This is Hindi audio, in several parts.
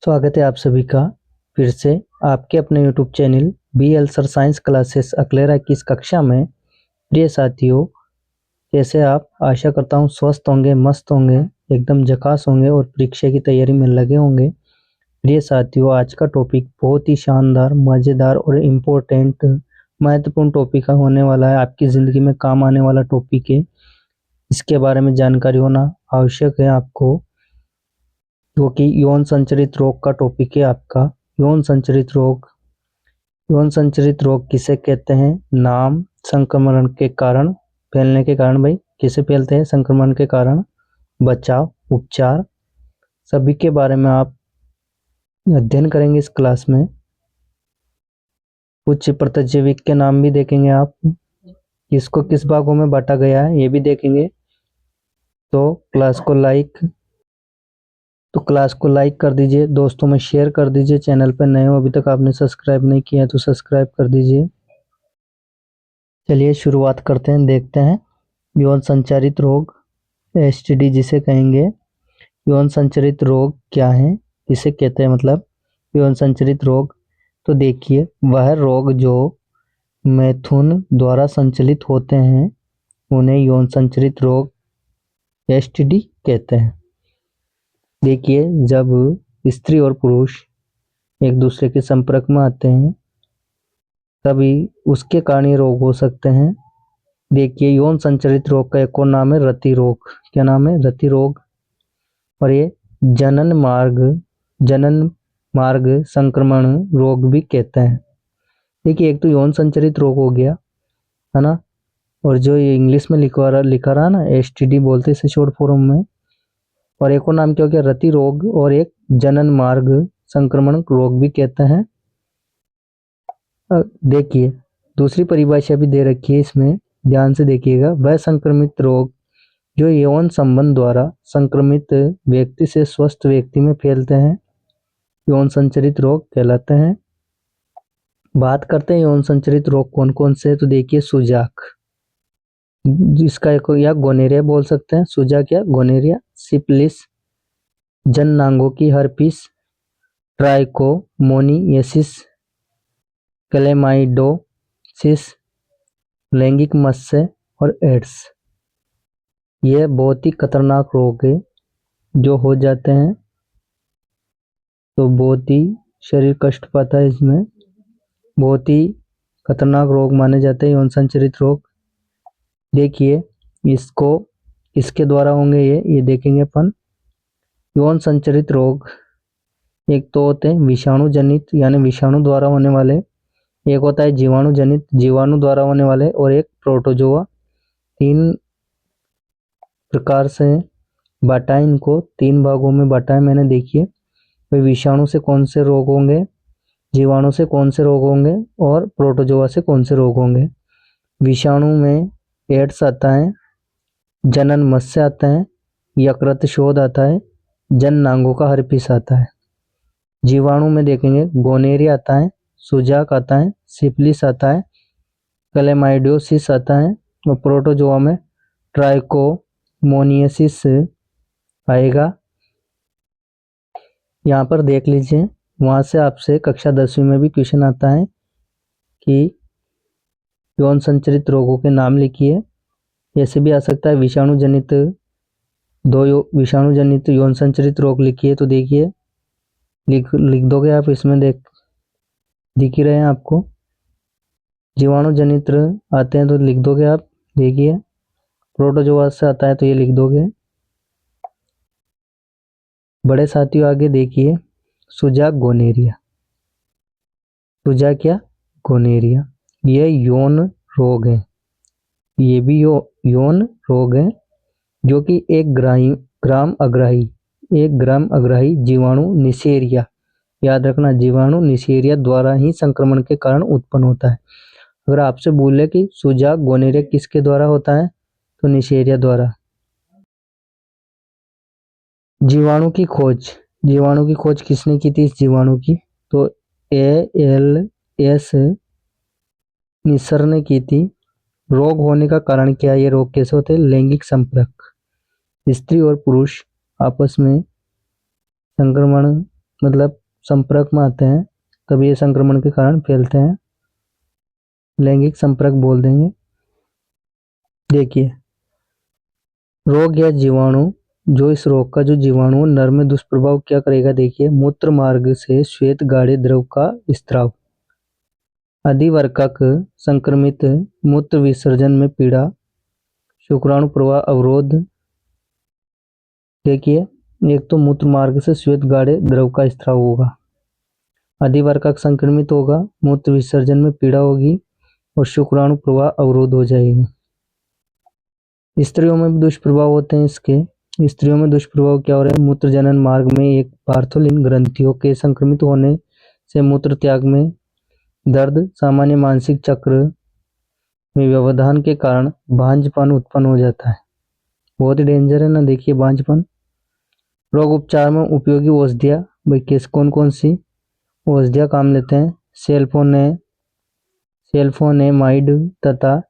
स्वागत है आप सभी का फिर से आपके अपने YouTube चैनल बी एल्सर साइंस क्लासेस अकलेरा की इस कक्षा में। प्रिय साथियों, कैसे आप? आशा करता हूँ स्वस्थ होंगे, मस्त होंगे, एकदम झकास होंगे और परीक्षा की तैयारी में लगे होंगे। प्रिय साथियों, आज का टॉपिक बहुत ही शानदार, मज़ेदार और इम्पोर्टेंट, महत्वपूर्ण टॉपिक होने वाला है। आपकी ज़िंदगी में काम आने वाला टॉपिक है। इसके बारे में जानकारी होना आवश्यक है आपको, क्योंकि यौन संचरित रोग का टॉपिक है आपका। यौन संचरित रोग, यौन संचरित रोग किसे कहते हैं? नाम, संक्रमण के कारण, फैलने के कारण। भाई किसे फैलते हैं? संक्रमण के कारण। बचाव, उपचार, सभी के बारे में आप अध्ययन करेंगे इस क्लास में। कुछ प्रतिजैविक के नाम भी देखेंगे आप, किसको किस भागों में बांटा गया है ये भी देखेंगे। तो क्लास को लाइक कर दीजिए, दोस्तों में शेयर कर दीजिए। चैनल पर नए हो, अभी तक आपने सब्सक्राइब नहीं किया है तो सब्सक्राइब कर दीजिए। चलिए शुरुआत करते हैं, देखते हैं यौन संचारित रोग, एसटीडी जिसे कहेंगे। यौन संचारित रोग क्या है, इसे कहते हैं मतलब यौन संचारित रोग। तो देखिए, वह रोग जो मैथुन द्वारा संचालित होते हैं उन्हें यौन संचारित रोग, एसटीडी कहते हैं। देखिए, जब स्त्री और पुरुष एक दूसरे के संपर्क में आते हैं तभी उसके कारण ये रोग हो सकते हैं। देखिए, यौन संचारित रोग का एक और नाम है रति रोग। क्या नाम है? रति रोग। और ये जनन मार्ग संक्रमण रोग भी कहते हैं। देखिए, एक तो यौन संचारित रोग हो गया है ना, और जो ये इंग्लिश में लिखा रहा ना, एसटीडी बोलते इसे शॉर्ट फॉर्म में। और एक और नाम क्या हो गया? रति रोग। और एक जनन मार्ग संक्रमण रोग भी कहते हैं। देखिए, दूसरी परिभाषा भी दे रखी है इसमें, ध्यान से देखिएगा। वह संक्रमित रोग जो यौन संबंध द्वारा संक्रमित व्यक्ति से स्वस्थ व्यक्ति में फैलते हैं यौन संचारित रोग कहलाते हैं। बात करते हैं यौन संचारित रोग कौन कौन से। तो देखिए, सुजाक, जिसका एक या गोनेरिया बोल सकते हैं, सुजाक या गोनेरिया, सिफिलिस, जननांगों की हर्पिस, ट्राइकोमोनियसिस, क्लेमाइडोसिस, लैंगिक मत्स्य और एड्स। ये बहुत ही खतरनाक रोग है जो हो जाते हैं तो बहुत ही शरीर कष्ट पाता है। इसमें बहुत ही खतरनाक रोग माने जाते हैं यौन संचारित रोग। देखिए, इसको किसके द्वारा होंगे ये देखेंगे अपन। यौन संचारित रोग एक तो होते हैं विषाणु जनित, यानी विषाणु द्वारा होने वाले। एक होता है जीवाणु जनित, जीवाणु द्वारा होने वाले। और एक प्रोटोजोआ। तीन प्रकार से बांटा है, इनको तीन भागों में बांटा है मैंने। देखिए, भाई विषाणु से कौन से रोग होंगे, जीवाणु से कौन से रोग होंगे, और प्रोटोजोआ से कौन से रोग होंगे। विषाणु में एड्स आता है, जनन मत्स्य आता है, यकृत शोथ आता है, जननांगों का हर्पिस आता है। जीवाणु में देखेंगे गोनेरिया आता है, सुजाक आता है, सिफिलिस आता है, क्लेमाइडियोसिस आता है। और प्रोटोजोआ में ट्राइकोमोनियसिस आएगा। यहाँ पर देख लीजिए, वहाँ से आपसे कक्षा 10वीं में भी क्वेश्चन आता है कि यौन संचारित रोगों के नाम लिखिए। ऐसे भी आ सकता है विषाणु जनित यौन संचारित रोग लिखिए। तो देखिए, लिख दोगे आप, इसमें दिख ही रहे हैं आपको। जीवाणु जनित आते हैं तो लिख दोगे आप। देखिए, प्रोटोजोआ से आता है तो ये लिख दोगे। बड़े साथियों, आगे देखिए, सुजाक गोनेरिया। सुजाक या गोनेरिया, ये यौन रोग है। ये भी यौन रोग है जो कि एक ग्राम अग्राही जीवाणु निसेरिया, याद रखना, जीवाणु निसेरिया द्वारा ही संक्रमण के कारण उत्पन्न होता है। अगर आपसे बोले कि सुजाक गोनेरिया किसके द्वारा होता है, तो निसेरिया द्वारा। जीवाणु की खोज किसने की थी इस जीवाणु की? तो ALS निसर ने की थी। रोग होने का कारण क्या है? ये रोग कैसे होते हैं? लैंगिक संपर्क, स्त्री और पुरुष आपस में संक्रमण मतलब संपर्क में आते हैं तब ये संक्रमण के कारण फैलते हैं, लैंगिक संपर्क बोल देंगे। देखिए, रोग या जीवाणु, जो इस रोग का जो जीवाणु नर में दुष्प्रभाव क्या करेगा, देखिए, मूत्र मार्ग से श्वेत गाढ़े द्रव का स्त्राव, अधिवर्कक संक्रमित मूत्र विसर्जन में पीड़ा, शुक्राणु प्रवाह अवरोध। देखिए, एक तो मूत्र मार्ग से श्वेत गाढ़े द्रव का स्त्राव होगा, अधिवर्कक संक्रमित होगा, मूत्र विसर्जन में पीड़ा होगी और शुक्राणु प्रवाह अवरोध हो जाएगी। स्त्रियों में भी दुष्प्रभाव होते हैं इसके। स्त्रियों में दुष्प्रभाव क्या हो रहा है, मूत्र जनन मार्ग में एक पार्थोलिन ग्रंथियों के संक्रमित होने से मूत्र त्याग में दर्द, सामान्य मानसिक चक्र में व्यवधान के कारण भांजपन उत्पन्न हो जाता है। बहुत ही डेंजर है ना, देखिए भांजपन। रोग उपचार में उपयोगी औषधियाँ, भाई किस कौन कौन सी औषधियाँ काम लेते हैं, सेल्फोनेमाइड तथा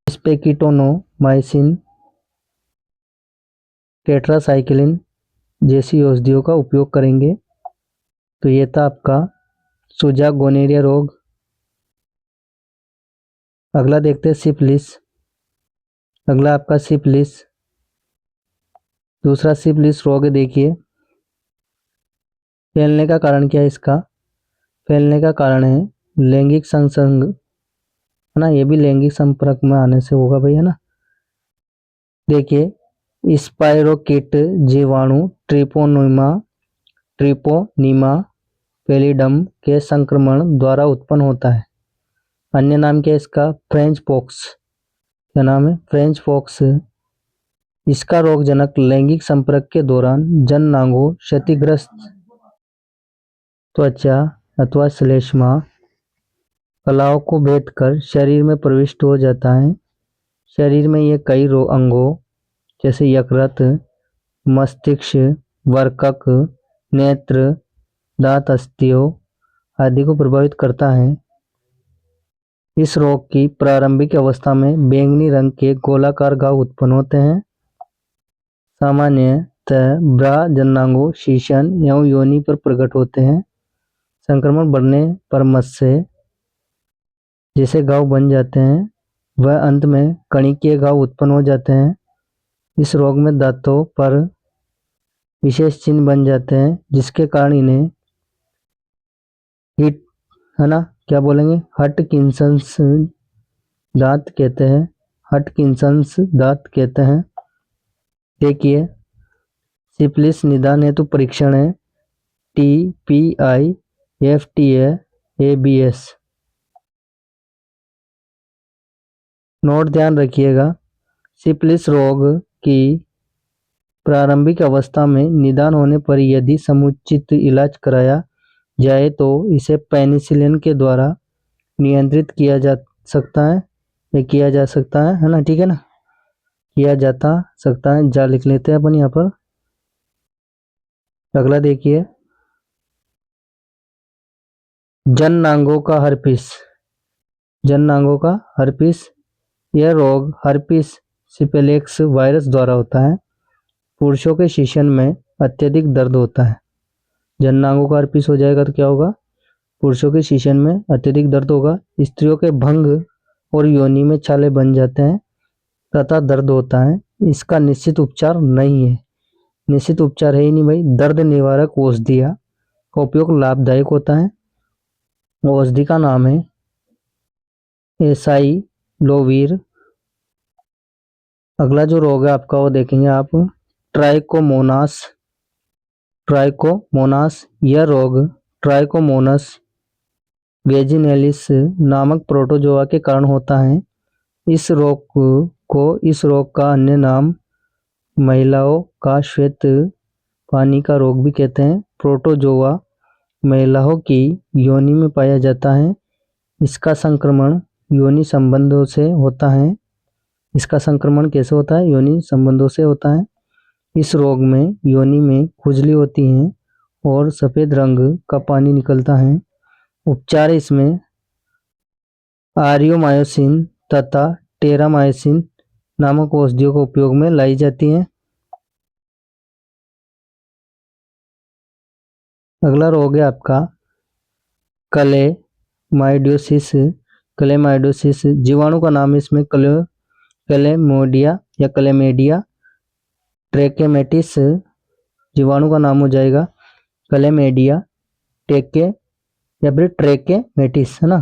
स्पेकिटोनोमाइसिन, टेट्रासाइक्लिन जैसी औषधियों का उपयोग करेंगे। तो ये था आपका सूजा गोनेरिया रोग। अगला देखते हैं सिफिलिस। अगला आपका सिफिलिस, दूसरा सिफिलिस रोग है। देखिए, फैलने का कारण क्या है इसका, फैलने का कारण है लैंगिक संसर्ग, है ना, ये भी लैंगिक संपर्क में आने से होगा भाई, है ना। देखिए, स्पाइरोकीट जीवाणु ट्रिपोनीमा पेलिडम के संक्रमण द्वारा उत्पन्न होता है। अन्य नाम क्या है इसका, फ्रेंच पॉक्स। क्या नाम है, फ्रेंच पॉक्स। इसका रोगजनक लैंगिक संपर्क के दौरान जननांगों, क्षतिग्रस्त त्वचा अथवा श्लेष्मा कलाओं को भेदकर शरीर में प्रविष्ट हो जाता है। शरीर में ये कई अंगों जैसे यकृत, मस्तिष्क, वर्कक, नेत्र, दांत, अस्थियों आदि को प्रभावित करता है। इस रोग की प्रारंभिक अवस्था में बैंगनी रंग के गोलाकार घाव उत्पन्न होते हैं। सामान्यतः ब्रा, जननांगों, शीशन एवं योनि पर प्रकट होते हैं। संक्रमण बढ़ने पर मस्से जैसे घाव बन जाते हैं, वह अंत में कणिकीय घाव उत्पन्न हो जाते हैं। इस रोग में दांतों पर विशेष चिन्ह बन जाते हैं, जिसके कारण इन्हें हिट, है ना, क्या बोलेंगे, हटकिंसंस दांत कहते हैं। हटकिंसंस दांत कहते हैं। देखिए, सिफिलिस निदान हेतु परीक्षण है TPI FTA ABS। नोट ध्यान रखिएगा, सिफिलिस रोग की प्रारंभिक अवस्था में निदान होने पर यदि समुचित इलाज कराया जाए तो इसे पेनिसिलिन के द्वारा नियंत्रित किया जा सकता है, किया जा सकता है ना, ठीक है ना, किया जाता सकता है। जा लिख लेते हैं अपन यहाँ पर। अगला देखिए, जननांगों का हर्पिस। जननांगों का हर्पिस, यह रोग हर्पिस सिम्प्लेक्स वायरस द्वारा होता है। पुरुषों के शीशन में अत्यधिक दर्द होता है। जननांगों का हर्पिस हो जाएगा तो क्या होगा, पुरुषों के शीशन में अत्यधिक दर्द होगा। स्त्रियों के भंग और योनि में छाले बन जाते हैं तथा दर्द होता है। इसका निश्चित उपचार नहीं है, निश्चित उपचार है ही नहीं भाई। दर्द निवारक औषधियाँ का उपयोग लाभदायक होता है। औषधि का नाम है एसाइलोवीर। अगला जो रोग है आपका वो देखेंगे आप, ट्राइकोमोनास। ट्राइकोमोनास, यह रोग ट्राइकोमोनस वेजिनेलिस नामक प्रोटोजोआ के कारण होता है। इस रोग का अन्य नाम महिलाओं का श्वेत पानी का रोग भी कहते हैं। प्रोटोजोआ महिलाओं की योनि में पाया जाता है। इसका संक्रमण योनि संबंधों से होता है। इसका संक्रमण कैसे होता है, योनि संबंधों से होता है। इस रोग में योनि में खुजली होती है और सफेद रंग का पानी निकलता है। उपचार इसमें आरियोमायोसिन तथा टेरामायोसिन नामक औषधियों का उपयोग में लाई जाती हैं। अगला रोग है आपका क्लेमाइडियोसिस। क्लेमाइडियोसिस जीवाणु का नाम इसमें क्लेमोडिया या क्लेमेडिया ट्रेकेमेटिस जीवाणु का नाम हो जाएगा क्लेमेडिया टेके या फिर ट्रेकेमेटिस, है ना।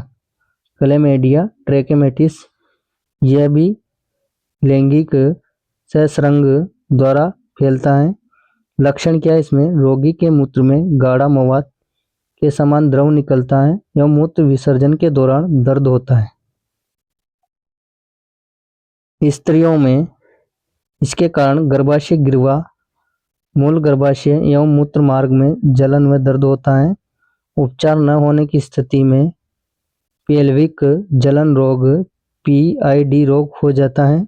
क्लेमेडिया ट्रेकेमेटिस यह भी लैंगिक सहस्रांग द्वारा फैलता है। लक्षण क्या है इसमें? रोगी के मूत्र में गाढ़ा मवाद के समान द्रव निकलता है एवं मूत्र विसर्जन के दौरान दर्द होता है। स्त्रियों में इसके कारण गर्भाशय ग्रीवा, मूल गर्भाशय एवं मूत्र मार्ग में जलन व दर्द होता है। उपचार न होने की स्थिति में पेल्विक जलन रोग PID रोग हो जाता है।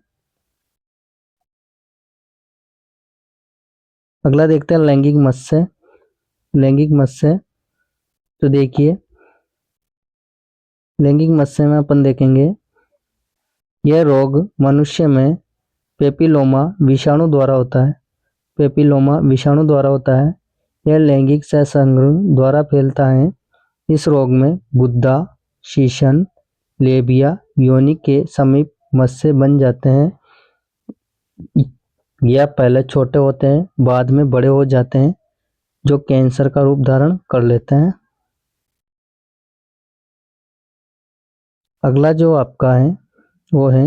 अगला देखते हैं लैंगिक मत्स्य। लैंगिक मत्स्य तो देखिए, लैंगिक मत्स्य में अपन देखेंगे यह रोग मनुष्य में पेपिलोमा विषाणु द्वारा होता है। पेपिलोमा विषाणु द्वारा होता है। यह लैंगिक सहसंग द्वारा फैलता है। इस रोग में गुद्दा, शीशन, लेबिया, योनि के समीप मत्स्य बन जाते हैं। यह पहले छोटे होते हैं, बाद में बड़े हो जाते हैं, जो कैंसर का रूप धारण कर लेते हैं। अगला जो आपका है वो है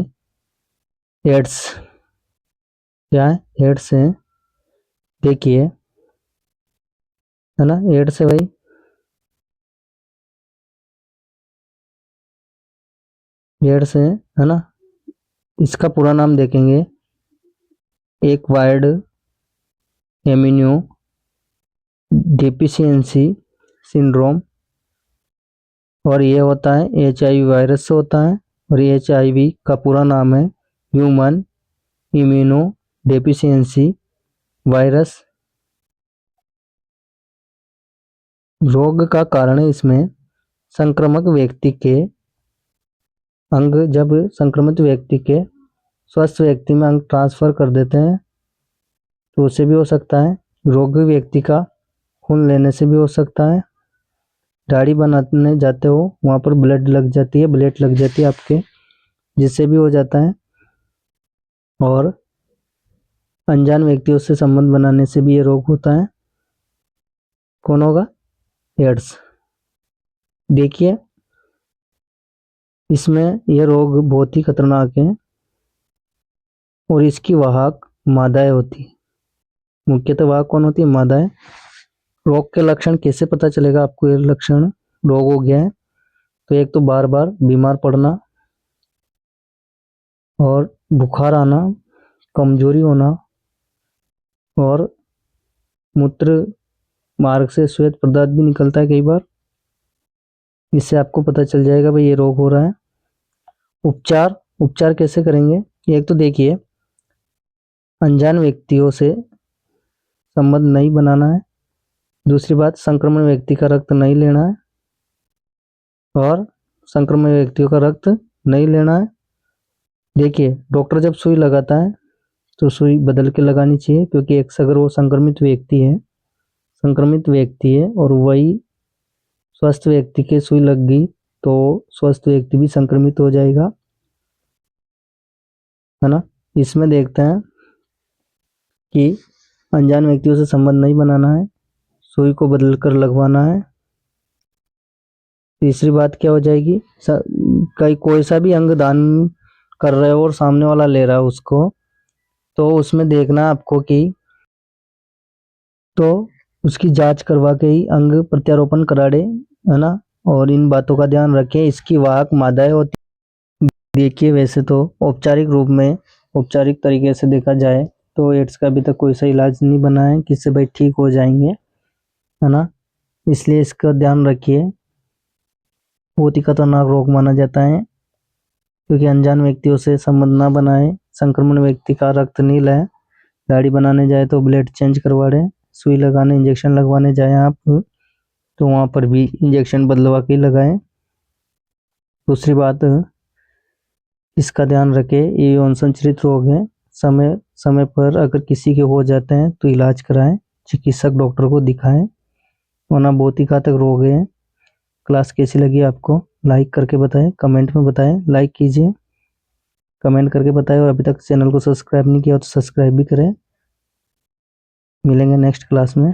एड्स। क्या है? एड्स है। देखिए, है ना, एड्स है भाई। एड्स है ना। इसका पूरा नाम देखेंगे एक्वायर्ड इम्यूनो डेफिशिएंसी सिंड्रोम, और ये होता है HIV वायरस से होता है। और ये HIV का पूरा नाम है ह्यूमन इम्यूनो डेफिशिएंसी वायरस। रोग का कारण है इसमें संक्रमक व्यक्ति के अंग, जब संक्रमित व्यक्ति के स्वस्थ व्यक्ति में अंग ट्रांसफर कर देते हैं तो उससे भी हो सकता है। रोगी व्यक्ति का खून लेने से भी हो सकता है। दाढ़ी बनाने जाते हो वहाँ पर ब्लड लग जाती है आपके, जिससे भी हो जाता है। और अनजान व्यक्तियों से संबंध बनाने से भी ये रोग होता है। कौन होगा? एड्स। देखिए, इसमें यह रोग बहुत ही खतरनाक है और इसकी वाहक मादाएं होती है। मुख्यतः वाहक कौन होती है? मादाएं। रोग के लक्षण कैसे पता चलेगा आपको ये लक्षण रोग हो गया है? तो एक तो बार बार बीमार पड़ना और बुखार आना, कमजोरी होना, और मूत्र मार्ग से श्वेत पदार्थ भी निकलता है कई बार। इससे आपको पता चल जाएगा भाई ये रोग हो रहा है। उपचार कैसे करेंगे? एक तो देखिए, अनजान व्यक्तियों से संबंध नहीं बनाना है। दूसरी बात, संक्रमण व्यक्ति का रक्त नहीं लेना है, और संक्रमण व्यक्तियों का रक्त नहीं लेना है। देखिए, डॉक्टर जब सुई लगाता है तो सुई बदल के लगानी चाहिए, क्योंकि अगर वो संक्रमित व्यक्ति है और वही स्वस्थ व्यक्ति के सुई लग गई तो स्वस्थ व्यक्ति भी संक्रमित हो जाएगा, है ना। इसमें देखते हैं कि अनजान व्यक्तियों से संबंध नहीं बनाना है, सुई को बदल कर लगवाना है। तीसरी बात क्या हो जाएगी? कोई सा भी अंग दान कर रहे हो और सामने वाला ले रहा है उसको, तो उसमें देखना आपको कि तो उसकी जांच करवा के ही अंग प्रत्यारोपण कराड़े, है ना। और इन बातों का ध्यान रखें। इसकी वाहक मादाएं होती। देखिए, वैसे तो औपचारिक तरीके से देखा जाए तो एड्स का अभी तक कोई सा इलाज नहीं बना है कि इससे भाई ठीक हो जाएंगे, है ना। इसलिए इसका ध्यान रखिए। बहुत ही खतरनाक रोग माना जाता है, क्योंकि अनजान व्यक्तियों से संबंध ना बनाए, संक्रमण व्यक्ति का रक्त नहीं लें, दाढ़ी बनाने जाए तो ब्लेड चेंज करवा दें, सुई लगाने इंजेक्शन लगवाने जाए आप तो वहाँ पर भी इंजेक्शन बदलवा के लगाएं। दूसरी बात, इसका ध्यान रखें, ये यौन संचारित रोग है। समय समय पर अगर किसी के हो जाते हैं तो इलाज कराएं, चिकित्सक डॉक्टर को दिखाएं। वरना बहुत ही घातक रोग है। क्लास कैसी लगी आपको लाइक करके बताएं, कमेंट में बताएं, लाइक कीजिए, कमेंट करके बताएं, और अभी तक चैनल को सब्सक्राइब नहीं किया तो सब्सक्राइब भी करें। मिलेंगे नेक्स्ट क्लास में।